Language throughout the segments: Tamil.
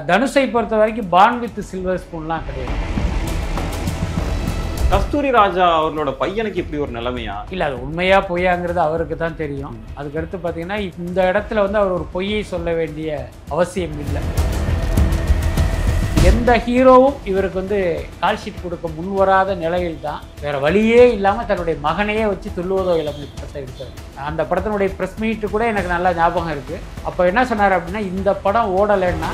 தனுஷை பொறுத்த வரைக்கும் பான் வித் சில்வர் ஸ்பூன்லாம் கிடையாது. கஸ்தூரி ராஜா அவர்களோட பையனுக்கு இப்படி ஒரு நிலைமையா? இல்லை, அது உண்மையா பொய்யாங்கிறது அவருக்கு தான் தெரியும். அதுக்கடுத்து பார்த்தீங்கன்னா இந்த இடத்துல வந்து அவர் ஒரு பொய்யை சொல்ல வேண்டிய அவசியம் இல்லை. எந்த ஹீரோவும் இவருக்கு வந்து கால்ஷீட் கொடுக்க முன்வராத நிலையில் தான் வேற வழியே இல்லாமல் தன்னுடைய மகனையே வச்சு துள்ளுவதோ இளமை படத்தை எடுத்தார். அந்த படத்தினுடைய ப்ரெஸ் மீட்டு கூட எனக்கு நல்லா ஞாபகம் இருக்குது. அப்போ என்ன சொன்னார் அப்படின்னா, இந்த படம் ஓடலைன்னா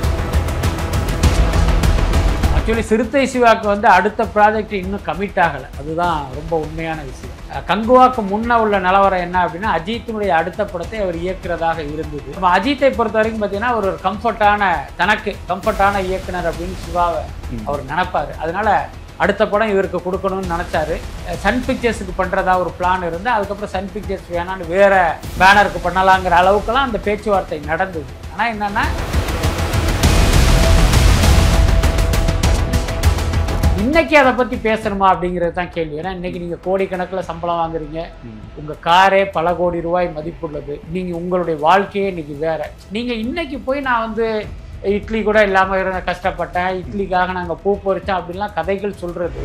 ஆக்சுவலி சிறுத்தை சிவாக்கு வந்து அடுத்த ப்ராஜெக்ட் இன்னும் கமிட் ஆகலை. அதுதான் ரொம்ப உண்மையான விஷயம். கங்குவாக்கு முன்ன உள்ள நிலவரம் என்ன அப்படின்னா, அஜித்தினுடைய அடுத்த படத்தை அவர் இயக்குறதாக இருந்தது. நம்ம அஜித்தை பொறுத்த வரைக்கும் பார்த்தீங்கன்னா ஒரு தனக்கு கம்ஃபர்டான இயக்குனர் அப்படின்னு சிவாவை அவர் நினைப்பார். அதனால அடுத்த படம் இவருக்கு கொடுக்கணும்னு நினச்சாரு. சன் பிக்சர்ஸுக்கு பண்ணுறதா ஒரு பிளான் இருந்து, அதுக்கப்புறம் சன் பிக்சர்ஸ் வேணான்னு வேற பேனருக்கு பண்ணலாங்கிற அளவுக்குலாம் அந்த பேச்சுவார்த்தை நடந்தது. ஆனால் என்னன்னா, இன்னைக்கு அதை பற்றி பேசணுமா அப்படிங்கிறது தான் கேள்வி. ஏன்னா இன்னைக்கு நீங்கள் கோடிக்கணக்கில் சம்பளம் வாங்குறீங்க, உங்கள் காரே பல கோடி ரூபாய் மதிப்புள்ளது, நீங்கள் உங்களுடைய வாழ்க்கையே இன்னைக்கு வேற. நீங்கள் இன்னைக்கு போய் நான் வந்து இட்லி கூட இல்லாமல் இருந்த கஷ்டப்பட்டேன், இட்லிக்காக நாங்கள் பூ பறித்தோம் அப்படின்லாம் கதைகள் சொல்கிறது.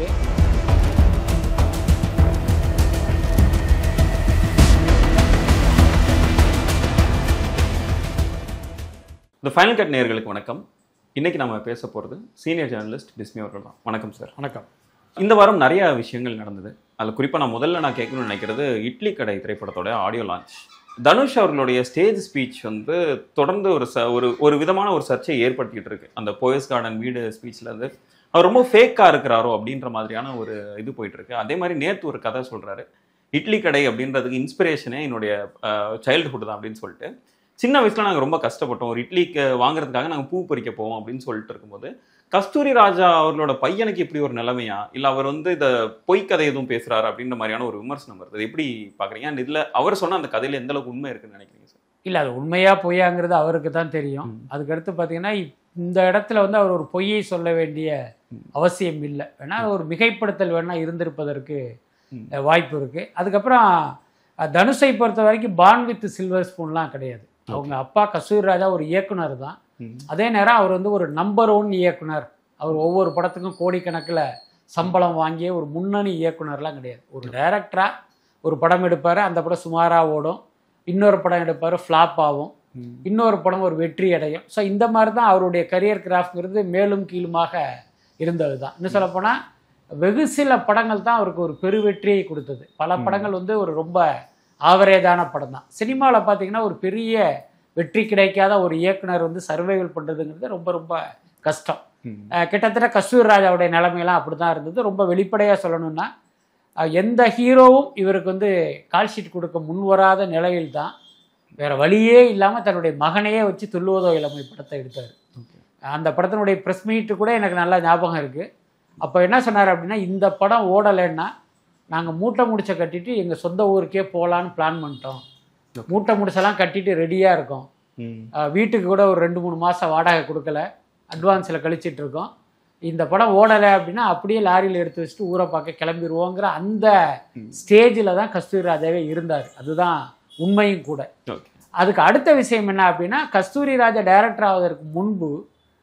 இந்த ஃபைனல் கட் நேயர்களுக்கு வணக்கம். இன்னைக்கு நம்ம பேச போகிறது சீனியர் ஜேர்னலிஸ்ட் பிஸ்மி அவர்கள் தான். வணக்கம் சார். வணக்கம். இந்த வாரம் நிறைய விஷயங்கள் நடந்தது. அதில் குறிப்பாக நான் கேட்கணும்னு நினைக்கிறது இட்லி கடை திரைப்படத்தோட ஆடியோ லான்ச். தனுஷ் அவர்களுடைய ஸ்டேஜ் ஸ்பீச் வந்து தொடர்ந்து ஒரு விதமான ஒரு சர்ச்சையை ஏற்படுத்திக்கிட்டு இருக்கு. அந்த போயஸ் கார்டன் வீடு ஸ்பீச்சில் வந்து அவர் ரொம்ப ஃபேக்காக இருக்கிறாரோ அப்படின்ற மாதிரியான ஒரு இது போயிட்டு இருக்கு. அதே மாதிரி நேற்று ஒரு கதை சொல்கிறாரு, இட்லி கடை அப்படின்றதுக்கு இன்ஸ்பிரேஷனே என்னுடைய சைல்டுஹுட் தான் அப்படின்னு சொல்லிட்டு, சின்ன வயசுல நாங்கள் ரொம்ப கஷ்டப்பட்டோம், ஒரு இட்லிக்கு வாங்குறதுக்காக நாங்கள் பூ பறிக்க போவோம் அப்படின்னு சொல்லிட்டு இருக்கும்போது, கஸ்தூரி ராஜா அவர்களோட பையனுக்கு இப்படி ஒரு நிலைமையா, இல்லை அவர் வந்து இதை பொய்க்கதை எதுவும் பேசுறாரு அப்படின்ற மாதிரியான ஒரு விமர்சனம் வருது. எப்படி பாக்குறீங்க? அண்ட் இதுல அவர் சொன்ன அந்த கதையில எந்த அளவுக்கு உண்மை இருக்குன்னு நினைக்கிறீங்க சார்? இல்லை, அது உண்மையா பொய்யாங்கிறது அவருக்கு தான் தெரியும். அதுக்கடுத்து பார்த்தீங்கன்னா இந்த இடத்துல வந்து அவர் ஒரு பொய்யை சொல்ல வேண்டிய அவசியம் இல்லை. வேணா ஒரு மிகைப்படுத்தல் வேணா இருந்திருப்பதற்கு வாய்ப்பு இருக்கு. அதுக்கப்புறம் தனுஷை பொறுத்த வரைக்கும் பான் வித் சில்வர் ஸ்பூன்லாம் கிடையாது. அவங்க அப்பா கஸ்தூரி ராஜா ஒரு இயக்குனர் தான். அதே நேரம் அவர் வந்து ஒரு நம்பர் 1 இயக்குனர். அவர் ஒவ்வொரு படத்துக்கும் கோடிக்கணக்கில் சம்பளம் வாங்கிய ஒரு முன்னணி இயக்குனர்லாம் கிடையாது. ஒரு டைரக்டரா ஒரு படம் எடுப்பார், அந்த படம் சுமாராக ஓடும், இன்னொரு படம் எடுப்பார், ஃப்ளாப் ஆகும், இன்னொரு படம் ஒரு வெற்றி அடையும். ஸோ இந்த மாதிரி தான் அவருடைய கரியர் கிராஃப்ங்கிறது மேலும் கீழுமாக இருந்தது தான். இன்னும் சொல்லப்போனால் வெகு சில படங்கள் தான் அவருக்கு ஒரு பெருவெற்றியை கொடுத்தது. பல படங்கள் வந்து ஒரு ரொம்ப ஆவரேஜான படம் தான். சினிமாவில் பார்த்தீங்கன்னா ஒரு பெரிய வெற்றி கிடைக்காத ஒரு இயக்குனர் வந்து சர்வைவல் பண்ணுறதுங்கிறது ரொம்ப ரொம்ப கஷ்டம். கிட்டத்தட்ட கஸ்தூரி ராஜாவுடைய நிலைமையெல்லாம் அப்படி தான் இருந்தது. ரொம்ப வெளிப்படையாக சொல்லணும்னா, எந்த ஹீரோவும் இவருக்கு வந்து கால்ஷீட் கொடுக்க முன்வராத நிலையில் தான் வேற வழியே இல்லாமல் தன்னுடைய மகனையே வச்சு துள்ளுவதோ இளமை படத்தை எடுத்தார். அந்த படத்தினுடைய ப்ரெஸ் மீட்டு கூட எனக்கு நல்லா ஞாபகம் இருக்குது. அப்போ என்ன சொன்னார் அப்படின்னா, இந்த படம் ஓடலைன்னா நாங்கள் மூட்டை முடிச்சை கட்டிட்டு எங்கள் சொந்த ஊருக்கே போகலான்னு பிளான் பண்ணிட்டோம். மூட்டை முடிச்செல்லாம் கட்டிட்டு ரெடியாக இருக்கோம். வீட்டுக்கு கூட ஒரு 2-3 மாதம் வாடகை கொடுக்கல, அட்வான்ஸில் கழிச்சிட்டு இருக்கோம். இந்த படம் ஓடலை அப்படின்னா அப்படியே லாரியில் எடுத்து வச்சுட்டு ஊரை பார்க்க கிளம்பிடுவோங்கிற அந்த ஸ்டேஜில் தான் கஸ்தூரி ராஜாவே இருந்தார். அதுதான் உண்மையும் கூட. அதுக்கு அடுத்த விஷயம் என்ன அப்படின்னா, கஸ்தூரி ராஜா டைரக்டர் ஆவதற்கு முன்பு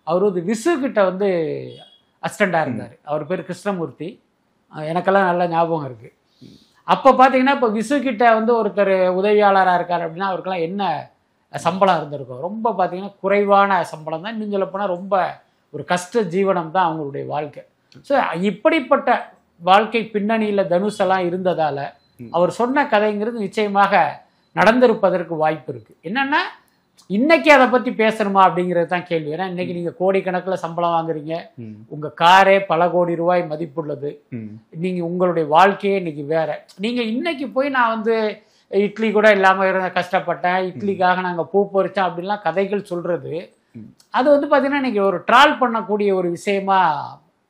அவர் வந்து விசு கிட்ட வந்து அசிஸ்டண்டாக இருந்தார். அவர் பேர் கிருஷ்ணமூர்த்தி. எனக்கெல்லாம் நல்லா ஞாபகம் இருக்குது. அப்போ பார்த்தீங்கன்னா இப்போ விசுக்கிட்ட வந்து ஒருத்தர் உதவியாளராக இருக்கார் அப்படின்னா அவருக்கெல்லாம் என்ன சம்பளம் இருந்திருக்கும்? ரொம்ப பார்த்தீங்கன்னா குறைவான சம்பளம் தான். இன்னும் சொல்லப்போனால் ரொம்ப ஒரு கஷ்ட ஜீவனம் தான் அவங்களுடைய வாழ்க்கை. ஸோ இப்படிப்பட்ட வாழ்க்கை பின்னணியில் தனுஷெல்லாம் இருந்ததால் அவர் சொன்ன கதைங்கிறது நிச்சயமாக நடந்திருப்பதற்கு வாய்ப்பு இருக்குது. என்னென்னா இன்னைக்கு அதை பற்றி பேசணுமா அப்படிங்கிறது தான் கேள்வி. ஏன்னா இன்னைக்கு நீங்கள் கோடிக்கணக்கில் சம்பளம் வாங்குறீங்க, உங்கள் காரே பல கோடி ரூபாய் மதிப்புள்ளது, நீங்கள் உங்களுடைய வாழ்க்கையே இன்னைக்கு வேற. நீங்கள் இன்னைக்கு போய் நான் வந்து இட்லி கூட இல்லாமல் இருந்த கஷ்டப்பட்டேன், இட்லிக்காக நாங்கள் பூ பறித்தோம் அப்படின்லாம் கதைகள் சொல்கிறது, அது வந்து பார்த்தீங்கன்னா இன்னைக்கு ஒரு ட்ரால் பண்ணக்கூடிய ஒரு விஷயமா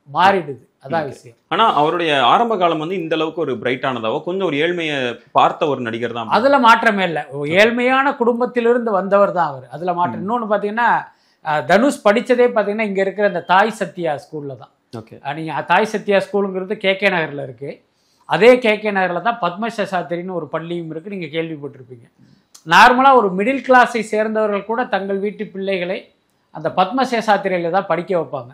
மாறிடுது. அதான் விஷயம். ஆனா அவருடைய ஆரம்ப காலம் வந்து இந்த அளவுக்கு ஒரு பிரைட்டானதாவோ கொஞ்சம் ஒரு ஏழ்மையை பார்த்த ஒரு நடிகர் தான். அதுல மாற்றமே இல்லை. ஏழ்மையான குடும்பத்திலிருந்து வந்தவர் தான் அவர். அதுல மாற்றம். இன்னொன்று பார்த்தீங்கன்னா, தனுஷ் படித்ததே பார்த்தீங்கன்னா இங்கே இருக்கிற இந்த தாய் சத்யா ஸ்கூலில் தான். நீங்கள் தாய் சத்யா ஸ்கூலுங்கிறது KK நகரில் இருக்குது. அதே KK நகரில் தான் பத்மசாஸ்திரின்னு ஒரு பள்ளியும் இருக்குது. நீங்கள் கேள்விப்பட்டிருப்பீங்க. நார்மலாக ஒரு மிடில் கிளாஸை சேர்ந்தவர்கள் கூட தங்கள் வீட்டு பிள்ளைகளை அந்த பத்மசேஷாத்திரையில் தான் படிக்க வைப்பாங்க.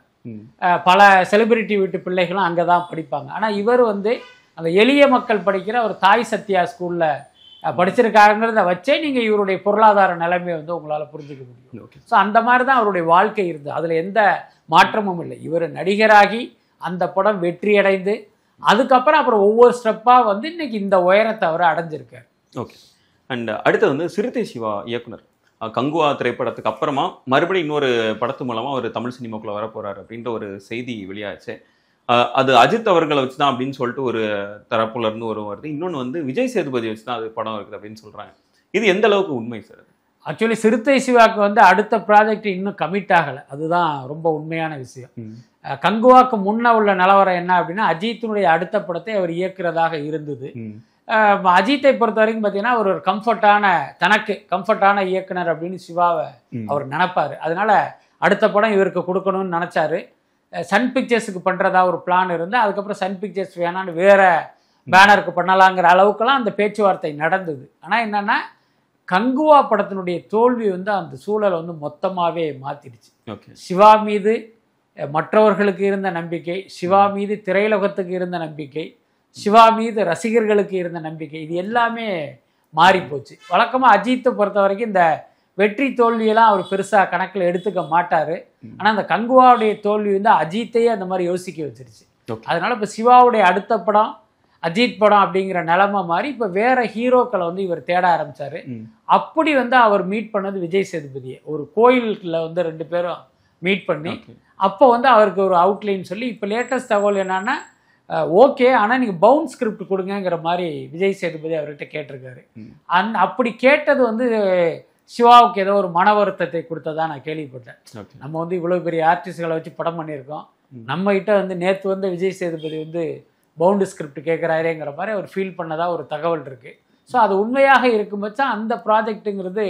பல செலிபிரிட்டி வீட்டு பிள்ளைகளும் அங்கே தான் படிப்பாங்க. ஆனால் இவர் வந்து அந்த எளிய மக்கள் படிக்கிற ஒரு தாய் சத்யா ஸ்கூலில் படிச்சிருக்காருங்கிறத வச்சே நீங்கள் இவருடைய பொருளாதார நிலைமையை வந்து உங்களால் புரிஞ்சுக்க முடியும். ஸோ அந்த மாதிரி தான் அவருடைய வாழ்க்கை இருந்தது. அதில் எந்த மாற்றமும் இல்லை. இவர் நடிகராகி அந்த படம் வெற்றியடைந்து அதுக்கப்புறம் அப்புறம் ஒவ்வொரு ஸ்டெப்பாக வந்து இன்னைக்கு இந்த உயரத்தை அவர் அடைஞ்சிருக்கார். ஓகே. அண்ட் அடுத்து வந்து சிறுத்தை சிவா இயக்குனர் கங்குவா திரைப்படத்துக்கு அப்புறமா மறுபடியும் இன்னொரு படத்து மூலமாக ஒரு தமிழ் சினிமாக்குள்ளே வர போகிறார் அப்படின்ற ஒரு செய்தி வெளியாச்சு. அது அஜித் அவர்களை வச்சு தான் அப்படின்னு சொல்லிட்டு ஒரு தரப்புல இருந்து ஒரு வருது. இன்னொன்று வந்து விஜய் சேதுபதி வச்சு தான் அது படம் இருக்குது அப்படின்னு சொல்கிறாங்க. இது எந்த அளவுக்கு உண்மை சார்? ஆக்சுவலி சிறுத்தை சிவாக்கு வந்து அடுத்த ப்ராஜெக்ட் இன்னும் கமிட் ஆகலை. அதுதான் ரொம்ப உண்மையான விஷயம். கங்குவாக்கு முன்ன உள்ள நிலவரம் என்ன அப்படின்னா, அஜித்தினுடைய அடுத்த படத்தை அவர் இயக்குறதாக இருந்தது. அஜித்தை பொறுத்த வரைக்கும் பார்த்தீங்கன்னா ஒரு தனக்கு கம்ஃபர்டான இயக்குனர் அப்படின்னு சிவாவை அவர் நினைப்பாரு. அதனால அடுத்த படம் இவருக்கு கொடுக்கணும்னு நினச்சாரு. சன் பிக்சர்ஸுக்கு பண்ணுறதா ஒரு பிளான் இருந்து அதுக்கப்புறம் சன் பிக்சர்ஸ் வேணான்னு வேற பேனருக்கு பண்ணலாங்கிற அளவுக்குலாம் அந்த பேச்சுவார்த்தை நடந்தது. ஆனால் என்னென்னா கங்குவா படத்தினுடைய தோல்வி வந்து அந்த சூழலை வந்து மொத்தமாகவே மாற்றிடுச்சு. சிவா மீது மற்றவர்களுக்கு இருந்த நம்பிக்கை, சிவா மீது திரையுலகத்துக்கு இருந்த நம்பிக்கை, சிவா மீது ரசிகர்களுக்கு இருந்த நம்பிக்கை, இது எல்லாமே மாறி போச்சு. வழக்கமாக அஜித்தை பொறுத்த வரைக்கும் இந்த வெற்றி தோல்வியெல்லாம் அவர் பெருசாக கணக்கில் எடுத்துக்க மாட்டார். ஆனால் அந்த கங்குவாவுடைய தோல்வி வந்து அஜித்தையே அந்த மாதிரி யோசிக்க வச்சிருச்சு. அதனால இப்போ சிவாவுடைய அடுத்த படம் அஜித் படம் அப்படிங்கிற நிலைமை மாதிரி இப்போ வேற ஹீரோக்களை வந்து இவர் தேட ஆரம்பிச்சாரு. அப்படி வந்து அவர் மீட் பண்ணது விஜய் சேதுபதியை ஒரு கோயிலுக்குள்ள வந்து 2 பேரும் மீட் பண்ணி அப்போ வந்து அவருக்கு ஒரு அவுட்லைன் சொல்லி இப்போ லேட்டஸ்ட் தகவல் என்னன்னா ஓகே ஆனால் நீங்கள் பவுண்ட் ஸ்கிரிப்ட் கொடுங்கிற மாதிரி விஜய் சேதுபதி அவர்கிட்ட கேட்டிருக்காரு. அப்படி கேட்டது வந்து சிவாவுக்கு ஏதோ ஒரு மன வருத்தத்தை கொடுத்ததா நான் கேள்விப்பட்டேன். நம்ம வந்து இவ்வளோ பெரிய ஆர்டிஸ்ட்களை வச்சு படம் பண்ணியிருக்கோம், நம்ம கிட்ட வந்து நேற்று வந்து விஜய் சேதுபதி வந்து பவுண்டு ஸ்கிரிப்ட் கேட்குறாருங்கிற மாதிரி அவர் ஃபீல் பண்ணதா ஒரு தகவல் இருக்குது. ஸோ அது உண்மையாக இருக்கும் பட்சம் அந்த ப்ராஜெக்ட்டுங்கிறது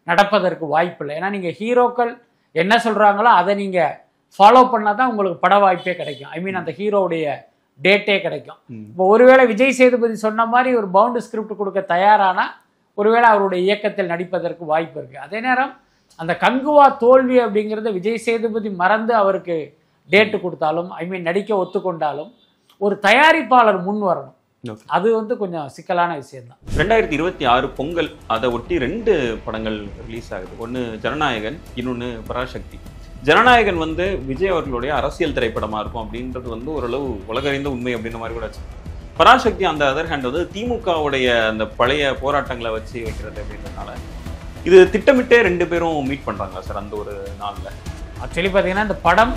நடப்பதற்கு வாய்ப்பு இல்லை. ஏன்னா நீங்கள் ஹீரோக்கள் என்ன சொல்கிறாங்களோ அதை நீங்கள் ஃபாலோ பண்ணால் தான் உங்களுக்கு பட வாய்ப்பே கிடைக்கும். ஐ மீன் அந்த ஹீரோவுடைய டேட்டே கிடைக்கும். இப்போ ஒருவேளை விஜய் சேதுபதி சொன்ன மாதிரி ஒரு பவுண்டு ஸ்கிரிப்ட் கொடுக்க தயாரானால் ஒருவேளை அவருடைய இயக்கத்தில் நடிப்பதற்கு வாய்ப்பு இருக்குது. அதே நேரம் அந்த கங்குவா தோல்வி அப்படிங்கிறத விஜய் சேதுபதி மறந்து அவருக்கு டேட்டு கொடுத்தாலும் ஐ மீன் நடிக்க ஒத்துக்கொண்டாலும் ஒரு தயாரிப்பாளர் முன் வரணும். அது வந்து கொஞ்சம் சிக்கலான விஷயம்தான். 2026 பொங்கல் அதை ஒட்டி 2 படங்கள் ரிலீஸ் ஆகுது. ஒன்று ஜனநாயகன், இன்னொன்று பராசக்தி. ஜனநாயகன் வந்து விஜய் அவர்களுடைய அரசியல் திரைப்படமாக இருக்கும் அப்படின்றது வந்து ஓரளவு உலகறிந்த உண்மை அப்படின்ற மாதிரி கூட வச்சு. பராசக்தி அந்த அதர் ஹேண்ட் வந்து திமுகவுடைய அந்த பழைய போராட்டங்களை வச்சு வைக்கிறது அப்படின்றதுனால இது திட்டமிட்டே 2 பேரும் மீட் பண்ணுறாங்களா சார் அந்த ஒரு நாளில்? ஆக்சுவலி பார்த்தீங்கன்னா இந்த படம்